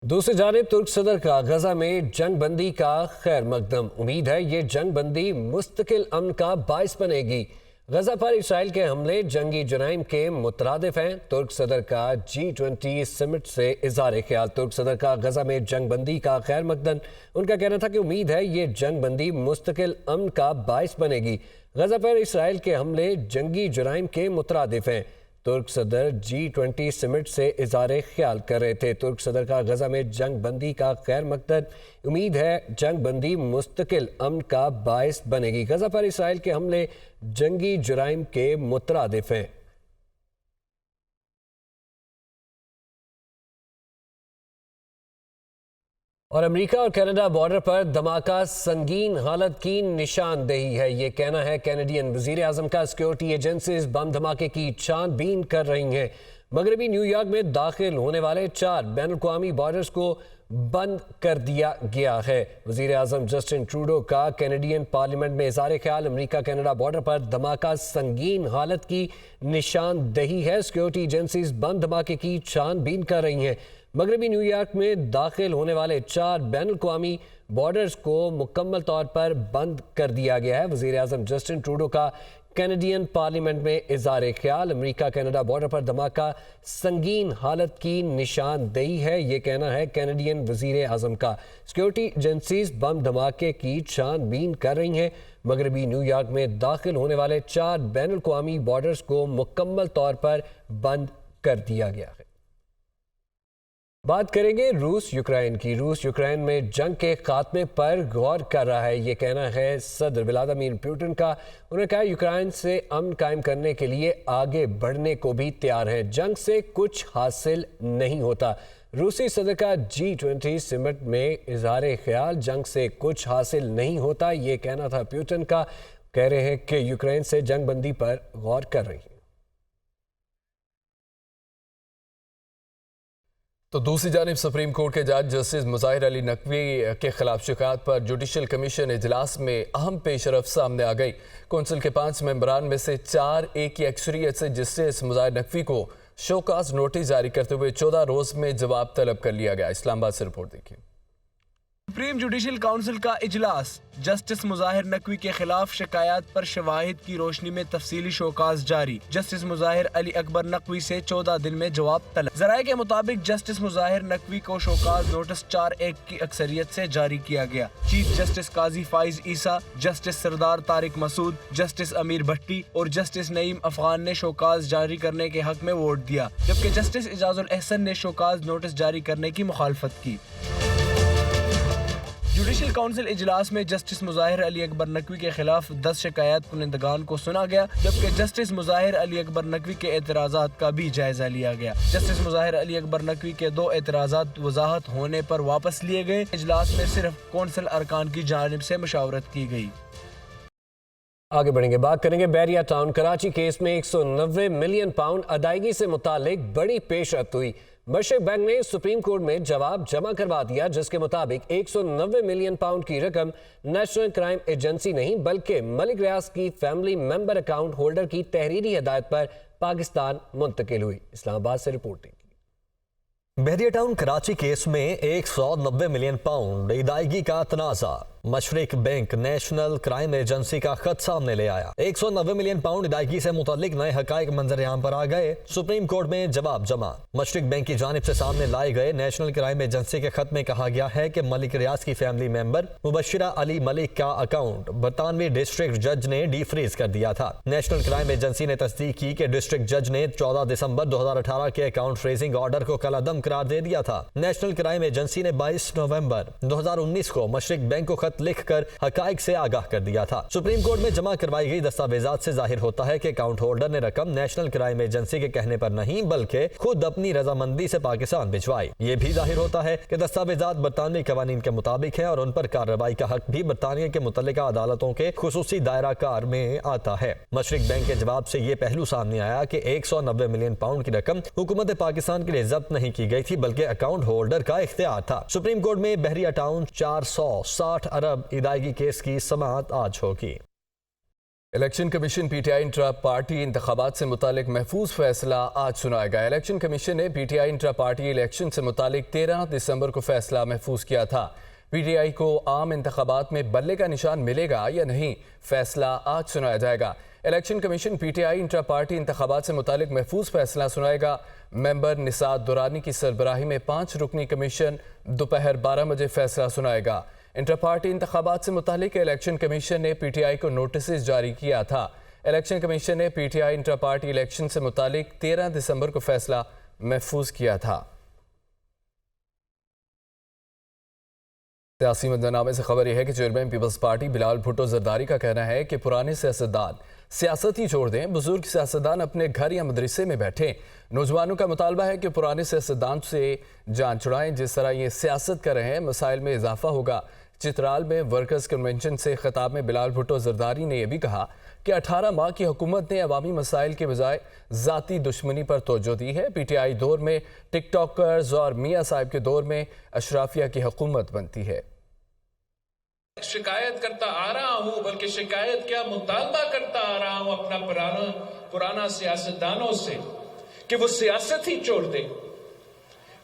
दूसरी जानिब तुर्क सदर का गजा में जंग बंदी का खैर मकदम। उम्मीद है ये जंग बंदी मुस्तकिल अमन का बाइस बनेगी। गजा पर इसराइल के हमले जंगी जराइम के मुतरादिफ हैं। तुर्क सदर का G20 समिट से इज़हार ख्याल। तुर्क सदर का गजा में जंग बंदी का खैर मकदम। उनका कहना था कि उम्मीद है ये जंग बंदी मुस्तकिल अमन का बाइस बनेगी। गजा पर इसराइल के हमले जंगी जराइम के मुतरादिफ हैं। तुर्क सदर G20 समिट से इज़हार ख्याल कर रहे थे। तुर्क सदर का गजा में जंग बंदी का खैर मकसद। उम्मीद है जंग बंदी मुस्तकिल अमन का बाइस बनेगी। गजा पर इसराइल के हमले जंगी जराइम के मुतरादिफ हैं। और अमेरिका और कनाडा बॉर्डर पर धमाका संगीन हालत की निशानदेही है, ये कहना है कैनेडियन वजीर आजम का। सिक्योरिटी एजेंसीज बम धमाके की छानबीन कर रही हैं। मगरबी न्यूयॉर्क में दाखिल होने वाले 4 बैनुल-अक़वामी बॉर्डर्स को बंद कर दिया गया है। वजीर आजम जस्टिन ट्रूडो का कैनेडियन पार्लियामेंट में इज़हार ख्याल। अमेरिका कनाडा बॉर्डर पर धमाका संगीन हालत की निशानदेही है। सिक्योरिटी एजेंसीज बम धमाके की छानबीन कर रही हैं। मगरबी न्यूयॉर्क में दाखिल होने वाले 4 बैनुल-अक़वामी बॉर्डर्स को मुकम्मल तौर पर बंद कर दिया गया है। वज़ीर आज़म जस्टिन ट्रूडो का कैनेडियन पार्लियामेंट में इज़हार ख्याल। अमेरिका कनाडा बॉर्डर पर धमाका संगीन हालत की निशानदेही है, ये कहना है कैनेडियन वज़ीर आज़म का। सिक्योरिटी एजेंसीज बम धमाके की छानबीन कर रही हैं। मगरबी न्यूयॉर्क में दाखिल होने वाले 4 बैनुल-अक़वामी बॉर्डर्स को मुकम्मल तौर पर बंद कर दिया गया है। बात करेंगे रूस यूक्रेन की। रूस यूक्रेन में जंग के खात्मे पर गौर कर रहा है, ये कहना है सदर व्लादिमीर पुतिन का। उन्होंने कहा यूक्रेन से अमन कायम करने के लिए आगे बढ़ने को भी तैयार है। जंग से कुछ हासिल नहीं होता। रूसी सदर का G20 समिट में इज़हार ख्याल। जंग से कुछ हासिल नहीं होता, ये कहना था पुतिन का। कह रहे हैं कि यूक्रेन से जंग बंदी पर गौर कर रही है। तो दूसरी जानिब सुप्रीम कोर्ट के जज जस्टिस मुज़ाहिर अली नकवी के खिलाफ शिकायत पर जुडिशल कमीशन इजलास में अहम पेशरफ सामने आ गई। कौंसिल के 5 मेंबरान में से 4 एक की अक्सरियत से जस्टिस मुज़ाहिर नकवी को शोकाज नोटिस जारी करते हुए 14 रोज में जवाब तलब कर लिया गया। इस्लामाबाद से रिपोर्ट देखिए। सुप्रीम जुडिशल काउंसिल का इजलास जस्टिस मुज़ाहिर नकवी के खिलाफ शिकायत पर शवाहिद की रोशनी में तफसीली शोकाज जारी। जस्टिस मुज़ाहिर अली अकबर नकवी से 14 दिन में जवाब तलब। ज़राए के मुताबिक जस्टिस मुज़ाहिर नकवी को शोकाज नोटिस 4-1 की अक्सरियत से जारी किया गया। चीफ जस्टिस काजी फाइज ईसा, जस्टिस सरदार तारिक मसूद, जस्टिस अमीर भट्टी और जस्टिस नईम अफगान ने शोकाज जारी करने के हक में वोट दिया, जबकि जस्टिस इजाजुल एहसन ने शोकाज नोटिस जारी करने की मुखालफत की। जुडिशल काउंसिल इजलास में जस्टिस मुज़ाहिर अली अकबर नकवी के खिलाफ 10 शिकायत कुनिंदगान को सुना गया, जबकि जस्टिस मुज़ाहिर अली अकबर नकवी के एतराज़ात का भी जायजा लिया गया। जस्टिस मुज़ाहिर अली अकबर नकवी के 2 एतराज़ात वजाहत होने पर वापस लिए गए। इजलास में सिर्फ कौंसिल अरकान की जानिब से मशावरत की गई। आगे बढ़ेंगे, बात करेंगे बैरिया टाउन कराची केस में 190 मिलियन पाउंड अदायगी से मुतालिक बड़ी पेशरफ्त हुई। मशरक बैंक ने सुप्रीम कोर्ट में जवाब जमा करवा दिया, जिसके मुताबिक 190 मिलियन पाउंड की रकम नेशनल क्राइम एजेंसी नहीं बल्कि मलिक रियाज की फैमिली मेंबर अकाउंट होल्डर की तहरीरी हिदायत पर पाकिस्तान मुंतकिल हुई। इस्लामाबाद से reporting. Bahria town Karachi case में 190 मिलियन पाउंड अदायगी का तनाज़ा। मशरक बैंक नेशनल क्राइम एजेंसी का खत सामने ले आया। 190 मिलियन पाउंड अदायगी से मुतालिक नए हकायक मंजर आम पर आ गए। सुप्रीम कोर्ट में जवाब जमा। मशरक बैंक की जानिब से सामने लाए गए नेशनल क्राइम एजेंसी के खत में कहा गया है कि मलिक रियाज की फैमिली मेंबर मुबशिरा अली मलिक का अकाउंट बरतानवी डिस्ट्रिक्ट जज ने डीफ्रीज कर दिया था। नेशनल क्राइम एजेंसी ने तस्दीक की कि डिस्ट्रिक्ट जज ने 14 दिसंबर 2018 के अकाउंट फ्रीजिंग ऑर्डर को कलअदम करार दे दिया था। नेशनल क्राइम एजेंसी ने 22 नवंबर 2019 को मशरक बैंक को लिखकर हकाइक से आगाह कर दिया था। सुप्रीम कोर्ट में जमा करवाई गई दस्तावेजात से जाहिर होता है कि अकाउंट होल्डर ने रकम नेशनल क्राइम एजेंसी के कहने पर नहीं बल्कि खुद अपनी रजामंदी से पाकिस्तान भिजवाई। ये भी जाहिर होता है कि दस्तावेजात बरतानवी कवानीन के मुताबिक है और उन पर कार्रवाई का हक भी बरतानिया के मुतल्लिका अदालतों के खुसूसी दायरा कार में आता है। मशरक बैंक के जवाब से ये पहलू सामने आया कि 190 मिलियन पाउंड की रकम हुकूमत पाकिस्तान के लिए जब्त नहीं की गई थी बल्कि अकाउंट होल्डर का इख्तियार था। सुप्रीम कोर्ट में बहरिया टाउन 460 अरब अदायगी केस की समाअत आज होगी। Election commission PTI intra party इंतखाबात से मुतालिक महफूज फैसला आज सुनाएगा। इलेक्शन कमीशन ने पीटीआई इंट्रा पार्टी इलेक्शन से मुतालिक 13 दिसंबर को फैसला महफूज किया था। पीटीआई को आम इंतखाबात में बल्ले का निशान मिलेगा या नहीं, फैसला आज सुनाया जाएगा। Election commission PTI intra party इंतखाबात से मुतालिक महफूज फैसला सुनाएगा। मेंबर निसात दुरानी की सरबराही में 5 रुकनी कमीशन दोपहर 12 बजे फैसला सुनाएगा। इंटर पार्टी इंतखाबात से मुतालिक इलेक्शन कमीशन ने पीटीआई को नोटिस जारी किया था। इलेक्शन कमीशन ने पीटीआई इंटर पार्टी इलेक्शन से मुतालिक 13 दिसंबर को फैसला महफूज किया था। सियासी मंजरनामे से खबर यह है कि चेयरमैन पीपल्स पार्टी बिलावल भुट्टो जरदारी का कहना है कि पुराने सियासतदान सियासत ही छोड़ दें, बुजुर्ग सियासतदान अपने घर या मदरसे में बैठें। नौजवानों का मुतालबा है कि पुराने सियासतदान से जान छुड़ाएं। जिस तरह ये सियासत कर रहे हैं, मसाइल में इजाफा होगा। चित्राल में वर्कर्स कन्वेंशन से खिताब में बिलावल भुट्टो जरदारी ने यह भी कहा कि 18 माह की हुकूमत ने अवामी मसाइल के बजाय ज़ाती दुश्मनी पर तवज्जो दी है। पीटीआई दौर में टिकटॉकर्स और मियाँ साहब के दौर में अशराफिया की हुकूमत बनती है। शिकायत करता आ रहा हूं, बल्कि शिकायत क्या मुतालबा करता आ रहा हूं अपना पुराना सियासतदानों से कि वो सियासत ही छोड़ दे।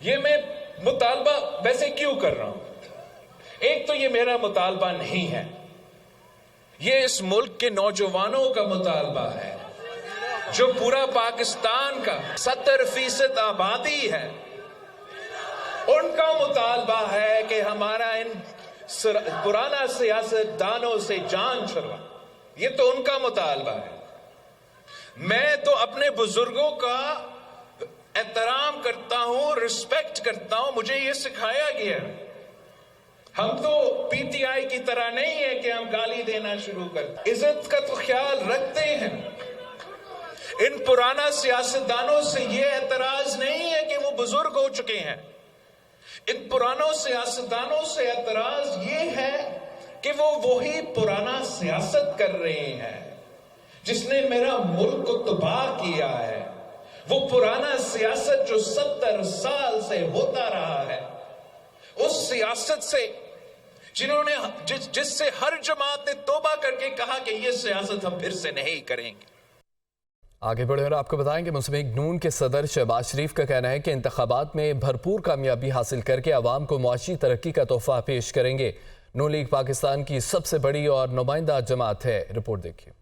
ये मैं मुतालबा वैसे क्यों कर रहा हूं? एक तो ये मेरा मुतालबा नहीं है, ये इस मुल्क के नौजवानों का मुतालबा है, जो पूरा पाकिस्तान का 70% आबादी है। उनका मुतालबा है कि हमारा इन पुराना सियासतदानों से जान छुड़वा। ये तो उनका मुतालबा है। मैं तो अपने बुजुर्गों का एहतराम करता हूं, रिस्पेक्ट करता हूं, मुझे ये सिखाया गया। हम तो पीटीआई की तरह नहीं है कि हम गाली देना शुरू कर, इज्जत का तो ख्याल रखते हैं। इन पुराना सियासतदानों से ये एतराज नहीं है कि वो बुजुर्ग हो चुके हैं। इन पुरानों सियासतदानों से एतराज ये है कि वो वही पुराना सियासत कर रहे हैं जिसने मेरा मुल्क को तबाह किया है। वो पुराना सियासत जो 70 साल से होता रहा है, उस सियासत से जिससे हर जमात ने तौबा करके कहा कि ये सियासत हम फिर से नहीं करेंगे। आगे बढ़े और आपको बताएंगे मुस्लिम लीग नून के सदर शहबाज शरीफ का कहना है कि इंतखाबात में भरपूर कामयाबी हासिल करके अवाम को मुआशी तरक्की का तोहफा पेश करेंगे। नून लीग पाकिस्तान की सबसे बड़ी और नुमाइंदा जमात है। रिपोर्ट देखिए।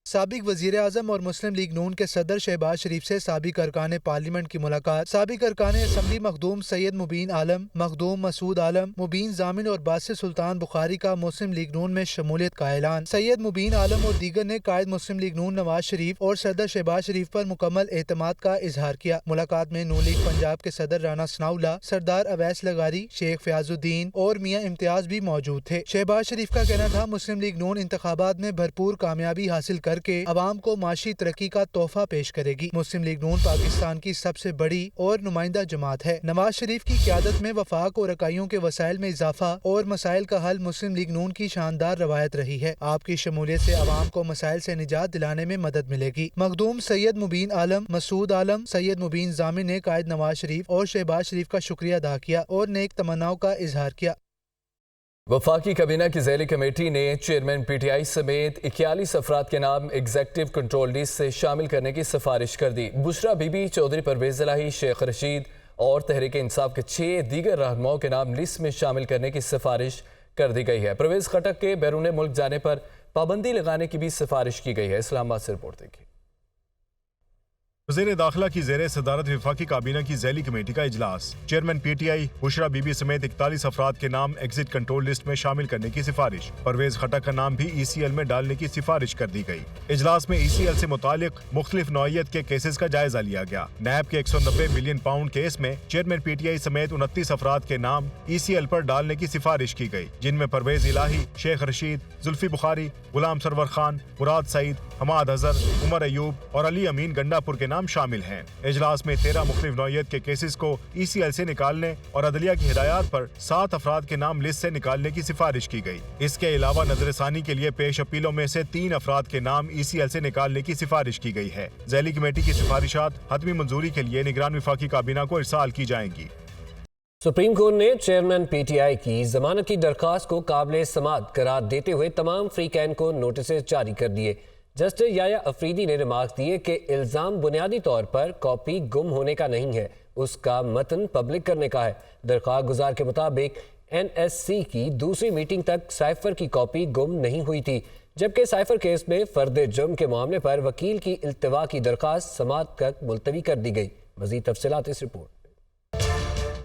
साबिक वजीर आजम और मुस्लिम लीग नून के सदर शहबाज शरीफ से साबिक अरकान पार्लियामेंट की मुलाकात। साबिक अरकान असम्बली मखदूम सैयद मुबीन आलम, मखदूम मसूद आलम, मुबीन जामिन और बासित सुल्तान बुखारी का मुस्लिम लीग नून में शमूलियत का ऐलान। सैयद मुबीन आलम और दीगर ने कायद मुस्लिम लीग नून नवाज शरीफ और सदर शहबाज शरीफ पर मुकम्मल एतमाद का इजहार किया। मुलाकात में नून लीग पंजाब के सदर राना सनाउल्लाह, सरदार अवैस लगारी, शेख फयाजुद्दीन और मियाँ इम्तियाज भी मौजूद थे। शहबाज शरीफ का कहना था मुस्लिम लीग नून इंतखाबात में भरपूर कामयाबी हासिल करके अवाम को माशी तरक्की का तोहफा पेश करेगी। मुस्लिम लीग नून पाकिस्तान की सबसे बड़ी और नुमाइंदा जमात है। नवाज शरीफ की क़यादत में वफाक और इकाइयों के वसाइल में इजाफा और मसाइल का हल मुस्लिम लीग नून की शानदार रवायत रही है। आपकी शमूलियत से अवाम को मसाइल से निजात दिलाने में मदद मिलेगी। मखदूम सैयद मुबीन आलम, मसूद आलम, सैयद मुबीन जामिन ने कायद नवाज शरीफ और शहबाज शरीफ का शुक्रिया अदा किया और नेक तमन्नाओं का इजहार किया। वफाकी काबीना की ज़ैली कमेटी ने चेयरमैन पीटीआई समेत 41 अफराद के नाम एग्जेक्टिव कंट्रोल लिस्ट से शामिल करने की सिफारिश कर दी। बुशरा बीबी, चौधरी परवेज इलाही, शेख रशीद और तहरीक इंसाफ के 6 दीगर रहनुमाओं के नाम लिस्ट में शामिल करने की सिफारिश कर दी गई है। परवेज खटक के बैरून मुल्क जाने पर पाबंदी लगाने की भी सिफारिश की गई है। इस्लामाबाद से रिपोर्ट देखिए। वज़ीर दाखिला की ज़ेरे सदारत वफाकी काबीना की ज़ैली कमेटी का इजलास। चेयरमैन पीटीआई बुशरा बीबी समेत 41 अफराद के नाम एग्जिट कंट्रोल लिस्ट में शामिल करने की सिफारिश। परवेज खटक का नाम भी ECL में डालने की सिफारिश कर दी गई। इजलास में ECL से मुतालिक मुख्तलिफ नौइयत के केसेस का जायजा लिया गया। नैब के 190 मिलियन पाउंड केस में चेयरमैन पीटीआई समेत 29 अफराद के नाम ECL पर डालने की सिफारिश की गई, जिनमें परवेज इलाही, शेख रशीद, जुल्फी बुखारी, गुलाम सरवर खान, मुराद सईद, हमाद अजहर, उमर अयूब और अली अमीन गंडापुर के नाम शामिल हैं। इजलास में 13 मुख्तलिफ नौइयत के केसेस को ECL से निकालने और अदलिया की हिदायत पर 7 अफराद के नाम लिस्ट से निकालने की सिफारिश की गई। इसके अलावा नजरसानी के लिए पेश अपीलों में से 3 अफराद के नाम ECL से निकालने की सिफारिश की गई है। ज़ैली कमेटी की सिफारिशात हतमी मंजूरी के लिए निगरान वफाकी काबीना को इरसाल की जाएंगी। सुप्रीम कोर्ट ने चेयरमैन पीटीआई की जमानत की दरख्वास्त को काबिल समाअत करार देते हुए तमाम फ्रीकैन को नोटिस जारी कर दिए। जस्टिस याया अफरीदी ने रिमार्क दिए कि इल्ज़ाम बुनियादी तौर पर कॉपी गुम होने का नहीं है, उसका मतन पब्लिक करने का है। दरख्वास्त गुजार के मुताबिक NSC की दूसरी मीटिंग तक साइफर की कॉपी गुम नहीं हुई थी, जबकि साइफर केस में फर्द जुर्म के मामले पर वकील की इल्तवा की दरख्वास्त समाअत तक मुलतवी कर दी गई। मज़ीद तफसीलात इस रिपोर्ट।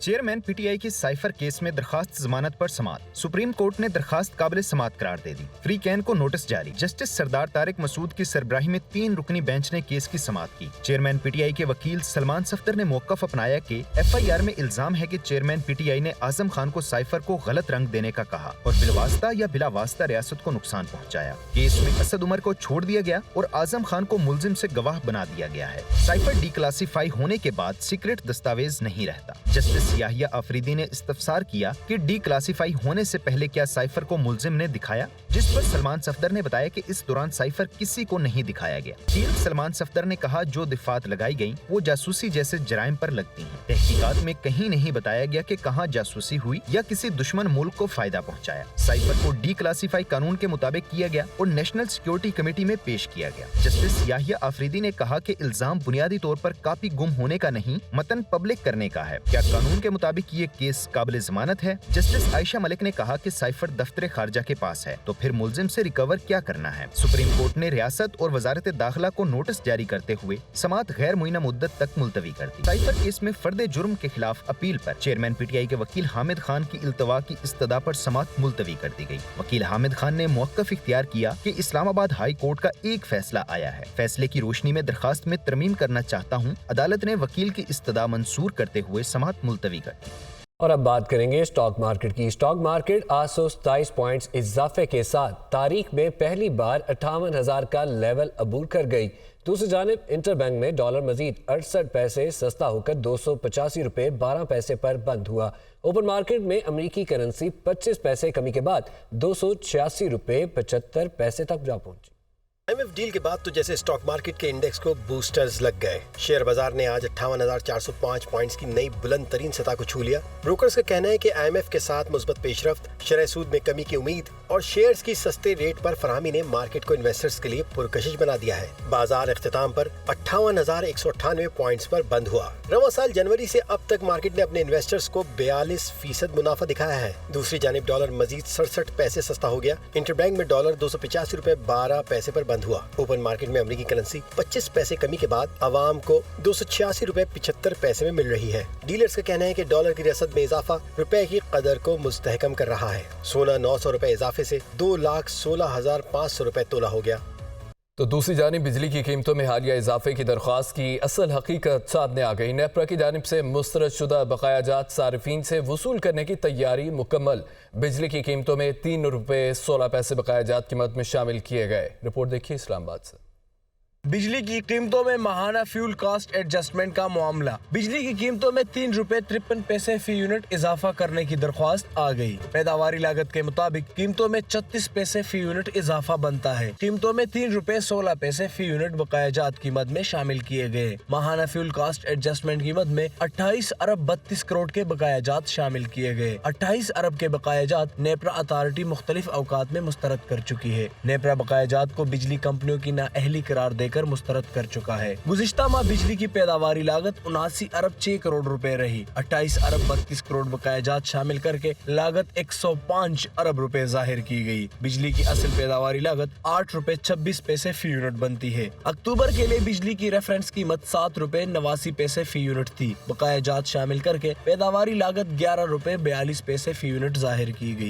चेयरमैन पीटीआई के साइफर केस में दरखास्त जमानत पर समाअत। सुप्रीम कोर्ट ने दरखास्त काबिल समाअत करार दे दी। फ्री कैन को नोटिस जारी। जस्टिस सरदार तारिक मसूद की सरबराही में 3 रुकनी बेंच ने केस की समाअत की। चेयरमैन पीटीआई के वकील सलमान सफ्दर ने मौक़िफ़ अपनाया कि FIR में इल्जाम है कि चेयरमैन पीटीआई ने आजम खान को साइफर को गलत रंग देने का कहा और बिलवास्ता या बिला वास्ता रियासत को नुकसान पहुँचाया। केस में असद उमर को छोड़ दिया गया और आजम खान को मुलजिम से गवाह बना दिया गया है। साइफर डिक्लासीफाई होने के बाद सीक्रेट दस्तावेज नहीं रहता। जस्टिस याहिया अफरीदी ने इस्तफसार किया कि डिक्लासीफाई होने से पहले क्या साइफर को मुलजिम ने दिखाया, जिस पर सलमान सफ्दर ने बताया कि इस दौरान साइफर किसी को नहीं दिखाया गया। वकील सलमान सफ्दर ने कहा जो दिफात लगाई गई वो जासूसी जैसे जराइम पर लगती हैं। तहकीकात में कहीं नहीं बताया गया कि कहाँ जासूसी हुई या किसी दुश्मन मुल्क को फायदा पहुँचाया। साइफर को डिक्लासीफाई कानून के मुताबिक किया गया और नेशनल सिक्योरिटी कमेटी में पेश किया गया। जस्टिस याहिया अफरीदी ने कहा कि इल्जाम बुनियादी तौर पर कॉपी गुम होने का नहीं, मतन पब्लिक करने का है। क्या कानून के मुताबिक ये केस काबिल जमानत है? जस्टिस आयशा मलिक ने कहा कि साइफर दफ्तर खारजा के पास है, तो फिर मुलजिम से रिकवर क्या करना है? सुप्रीम कोर्ट ने रियासत और वजारत दाखिला को नोटिस जारी करते हुए समाअत गैर मुइना मुद्दत तक मुलतवी कर दी। साइफर केस में फर्द जुर्म के खिलाफ अपील पर चेयरमैन पीटीआई के वकील हामिद खान की इल्तवा की इस्तदा पर समाअत मुलतवी कर दी गई। वकील हामिद खान ने मौक़िफ़ इख्तियार किया कि इस्लामाबाद हाई कोर्ट का एक फैसला आया है, फैसले की रोशनी में दरखास्त में तरमीम करना चाहता हूँ। अदालत ने वकील की इस्तदा मंसूर करते हुए समाअत मुलतवी कर दी। और अब बात करेंगे स्टॉक मार्केट की। स्टॉक मार्केट 827 पॉइंट्स इजाफे के साथ तारीख में पहली बार 58,000 का लेवल अबूर कर गई। दूसरी जानिब इंटरबैंक में डॉलर मजीद 68 पैसे सस्ता होकर 285 रुपये 12 पैसे पर बंद हुआ। ओपन मार्केट में अमेरिकी करेंसी 25 पैसे कमी के बाद 286 रुपये 75 पैसे तक जा पहुंची। IMF डील के बाद तो जैसे स्टॉक मार्केट के इंडेक्स को बूस्टर्स लग गए। शेयर बाजार ने आज 58,405 पॉइंट्स की नई बुलंद तरीन सतह को छू लिया। ब्रोकर्स का कहना है कि IMF के साथ मुस्बत पेशरफ्त, शरह सूद में कमी की उम्मीद और शेयर्स की सस्ते रेट पर फराहमी ने मार्केट को इन्वेस्टर्स के लिए पुरकशिश बना दिया है। बाजार इख्तिताम पर 58,198 पॉइंट्स पर बंद हुआ। रवां साल जनवरी से अब तक मार्केट ने अपने इन्वेस्टर्स को 42% मुनाफा दिखाया है। दूसरी जानिब डॉलर मजीद 67 पैसे सस्ता हो गया। इंटरबैंक में डॉलर 285 रुपये 12 पैसे पर बंद हुआ। ओपन मार्केट में अमेरिकी करेंसी 25 पैसे कमी के बाद आवाम को 286 रुपये 75 पैसे में मिल रही है। डीलर्स का कहना है कि डॉलर की रसद में इजाफा रुपए की कदर को मुस्तहकम कर रहा है। सोना 900 रुपये इजाफे से 2,16,500 रुपये तोला हो गया। तो दूसरी जानिब बिजली की कीमतों में हालिया इजाफे की दरख्वास्त की असल हकीकत सामने आ गई। नेपरा की जानिब से मुस्तरद शुदा बकायाजात सारिफीन से वसूल करने की तैयारी मुकम्मल। बिजली की कीमतों में 3 रुपये 16 पैसे बकायाजात कीमत में शामिल किए गए। रिपोर्ट देखिए इस्लामाबाद से। बिजली की कीमतों में माहाना फ्यूल कास्ट एडजस्टमेंट का मामला। बिजली की कीमतों में 3 रुपये 53 पैसे फी यूनिट इजाफा करने की दरख्वास्त आ गई। पैदावारी लागत के मुताबिक कीमतों में 36 पैसे फी यूनिट इजाफा बनता है। कीमतों में 3 रुपये 16 पैसे फी यूनिट बकायाजात कीमत में शामिल किए गए। माहाना फ्यूल कास्ट एडजस्टमेंट कीमत में 28 अरब 32 करोड़ के बकायाजात शामिल किए गए। 28 अरब के बकायाजात नेपरा अथॉरिटी मुख्तलिफ अवकात में मुस्तरद कर चुकी है। नेपरा बकायाजात को बिजली कंपनियों की नाअहली करार देकर मुस्तरद कर चुका है। गुज़िश्ता माह बिजली की पैदावारी लागत 79 अरब 6 करोड़ रुपए रही। 28 अरब 32 करोड़ बकायाजात शामिल करके लागत 105 अरब रुपए जाहिर की गई। बिजली की असल पैदावारी लागत 8 रुपए 26 पैसे फी यूनिट बनती है। अक्टूबर के लिए बिजली की रेफरेंस कीमत 7 रुपए 89 पैसे फी यूनिट थी। बकायाजात शामिल करके पैदावारी लागत 11 रुपए 42 पैसे फी यूनिट जाहिर की गई।